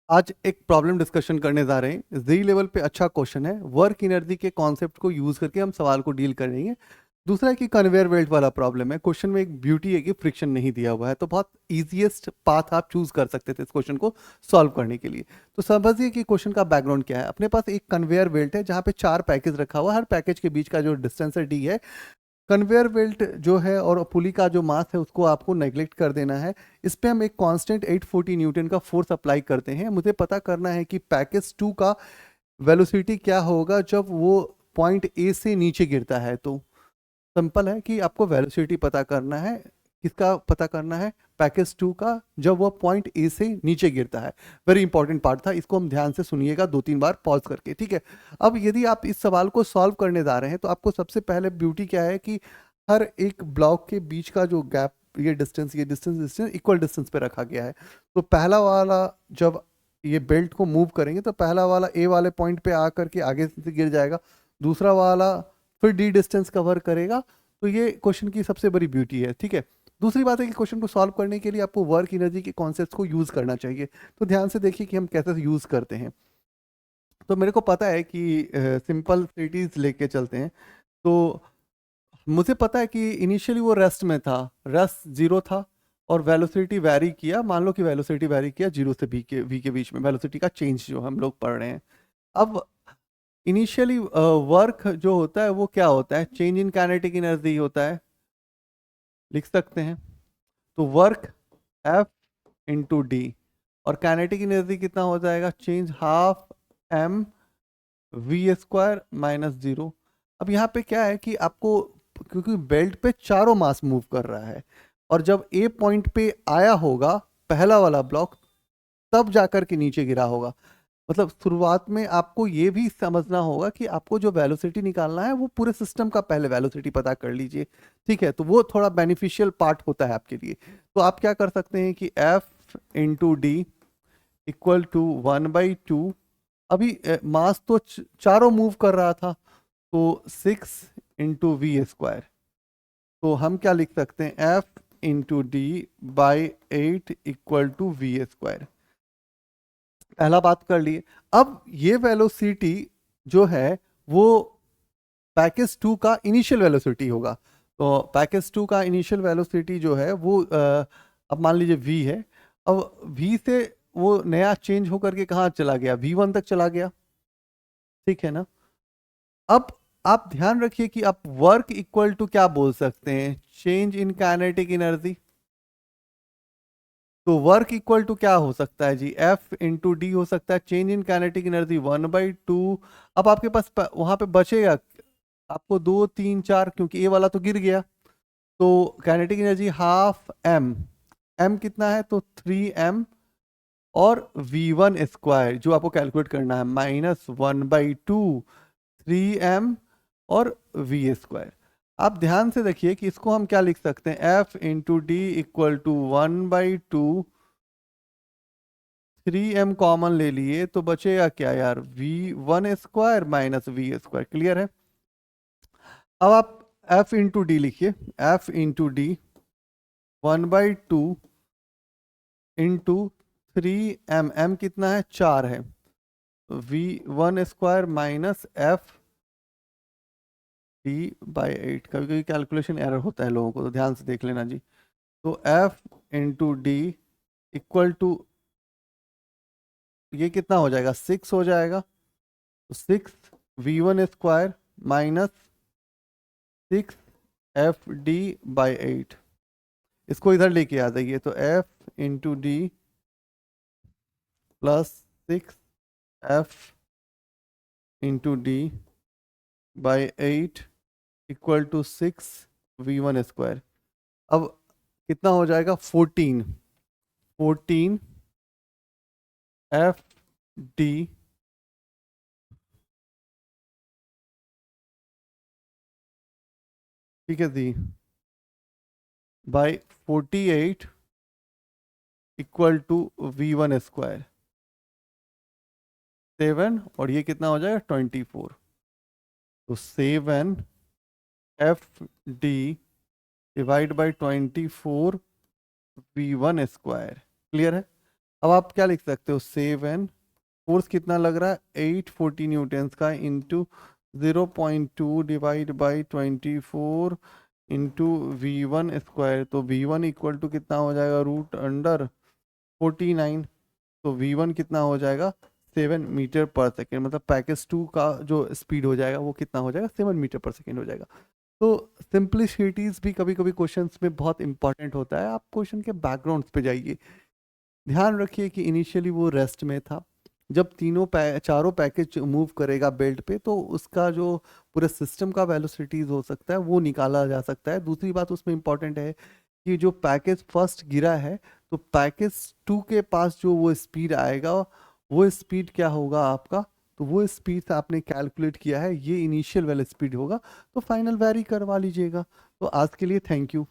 आज एक problem discussion करने जा रहे हैं। जी लेवल पे अच्छा क्वेश्चन है। वर्क एनर्जी के कॉन्सेप्ट को यूज करके हम सवाल को डील करेंगे। दूसरा है कि कन्वेयर बेल्ट वाला प्रॉब्लम है। क्वेश्चन में एक ब्यूटी है कि फ्रिक्शन नहीं दिया हुआ है, तो बहुत इजीएस्ट पाथ आप चूज कर सकते थे इस क्वेश्चन को सॉल्व करने के लिए। तो समझिए कि क्वेश्चन का बैकग्राउंड क्या है। अपने पास एक कन्वेयर बेल्ट है जहाँ पे 4 पैकेज रखा हुआ है। हर पैकेज के बीच का जो डिस्टेंस है डी है। कन्वेयर बेल्ट जो है और पुली का जो मास है उसको आपको नेग्लेक्ट कर देना है। इस पे हम एक कांस्टेंट 840 न्यूटन का फोर्स अप्लाई करते हैं। मुझे पता करना है कि पैकेज 2 का वेलोसिटी क्या होगा जब वो पॉइंट ए से नीचे गिरता है। तो सिंपल है कि आपको वेलोसिटी पता करना है। किसका पता करना है? पैकेज 2 का, जब वो पॉइंट ए से नीचे गिरता है। वेरी इंपॉर्टेंट पार्ट था, इसको हम ध्यान से सुनिएगा 2-3 बार पॉज करके, ठीक है। अब यदि आप इस सवाल को सॉल्व करने जा रहे हैं तो आपको सबसे पहले ब्यूटी क्या है कि हर एक ब्लॉक के बीच का जो गैप, ये डिस्टेंस इक्वल डिस्टेंस पे रखा गया है। तो पहला वाला, जब ये बेल्ट को मूव करेंगे तो पहला वाला ए वाले पॉइंट पे आकर के आगे से गिर जाएगा। दूसरा वाला फिर डी डिस्टेंस कवर करेगा। तो ये क्वेश्चन की सबसे बड़ी ब्यूटी है, ठीक है। दूसरी बात है कि क्वेश्चन को सॉल्व करने के लिए आपको वर्क एनर्जी के कॉन्सेप्ट को यूज करना चाहिए। तो ध्यान से देखिए कि हम कैसे यूज करते हैं। तो मेरे को पता है कि सिंपल सिटीज लेके चलते हैं। तो मुझे पता है कि इनिशियली वो रेस्ट में था, रेस्ट जीरो था और वेलोसिटी वैरी किया। मान लो कि वेलोसिटी वैरी किया जीरो से वी के बीच में, वेलोसिटी का चेंज जो हम लोग पढ़ रहे हैं। अब इनिशियली वर्क जो होता है वो क्या होता है? चेंज इन काइनेटिक एनर्जी होता है, लिख सकते हैं। तो वर्क एफ इंटू डी, और काइनेटिक एनर्जी कितना हो जाएगा? Change half M V square minus zero. अब यहाँ पे क्या है कि आपको, क्योंकि बेल्ट पे चारों मास मूव कर रहा है और जब ए पॉइंट पे आया होगा पहला वाला ब्लॉक, तब जाकर के नीचे गिरा होगा। मतलब शुरुआत में आपको ये भी समझना होगा कि आपको जो वेलोसिटी निकालना है वो पूरे सिस्टम का पहले वेलोसिटी पता कर लीजिए, ठीक है। तो वो थोड़ा बेनिफिशियल पार्ट होता है आपके लिए। तो आप क्या कर सकते हैं कि F into D equal to 1/2। अभी मास तो चारों मूव कर रहा था, तो 6 × v²। तो हम क्या लिख सकते हैं? F into D by 8 equal to v²। पहला बात कर लिए। अब ये वेलोसिटी जो है वो पैकेज 2 का इनिशियल वेलोसिटी होगा। तो पैकेज 2 का इनिशियल वेलोसिटी जो है वो अब मान लीजिए v है। अब v से वो नया चेंज होकर के कहाँ चला गया? v1 तक चला गया, ठीक है ना। अब आप ध्यान रखिए कि आप वर्क इक्वल टू क्या बोल सकते हैं? Change in kinetic energy. तो वर्क इक्वल टू क्या हो सकता है जी? एफ इंटू डी हो सकता है। Change in kinetic energy 1/2। अब आपके पास वहां पे बचेगा आपको 2, 3, 4, क्योंकि ए वाला तो गिर गया। तो kinetic energy half M, M कितना है? तो 3m, और v1² जो आपको कैलकुलेट करना है -1/2 3m और v²। आप ध्यान से देखिए कि इसको हम क्या लिख सकते हैं? F into D equal to 1/2, 3m common ले लिए तो बचेगा क्या यार? v1² minus v²। क्लियर है? अब आप f इंटू डी लिखिए। f into D 1/2 into 3m, m कितना है? 4 है। v1² minus F D by 8। कभी कभी कैलकुलेशन एरर होता है लोगों को, तो ध्यान से देख लेना जी। तो f into D equal to, ये कितना हो जाएगा? 6 हो जाएगा। तो 6 v1² माइनस 6 f d/8। इसको इधर लेके आ जाइए। तो f into D plus 6 f into D by 8 equal to 6 v1²। अब कितना हो जाएगा? 14 एफ डी ठीक है जी बाई 48 इक्वल टू v1²। 7, और ये कितना हो जाएगा? 24। तो 7 f d divide by 24 v1²। Clear है? अब आप क्या लिख सकते हो, 7, फोर्स कितना लग रहा है 840 न्यूटन्स का, into 0.2 divide by 24 into V1 square. तो V1 इक्वल टू कितना हो जाएगा, रूट अंडर 49। तो V1 कितना हो जाएगा 7 मीटर पर सेकेंड, मतलब पैकेज 2 का जो स्पीड हो जाएगा वो कितना हो जाएगा 7 मीटर पर सेकेंड हो जाएगा। तो सिंप्लिसिटीज भी कभी कभी क्वेश्चंस में बहुत इंपॉर्टेंट होता है। आप क्वेश्चन के बैकग्राउंड्स पे जाइए, ध्यान रखिए कि इनिशियली वो रेस्ट में था। जब चारों पैकेज मूव करेगा बेल्ट पे तो उसका जो पूरे सिस्टम का वेलोसिटीज हो सकता है वो निकाला जा सकता है। दूसरी बात उसमें इंपॉर्टेंट है कि जो पैकेज फर्स्ट गिरा है तो पैकेज 2 के पास जो वो स्पीड आएगा वो स्पीड क्या होगा आपका, तो वो स्पीड से आपने कैलकुलेट किया है, ये इनिशियल वाला स्पीड होगा, तो फाइनल वेरी करवा लीजिएगा। तो आज के लिए थैंक यू।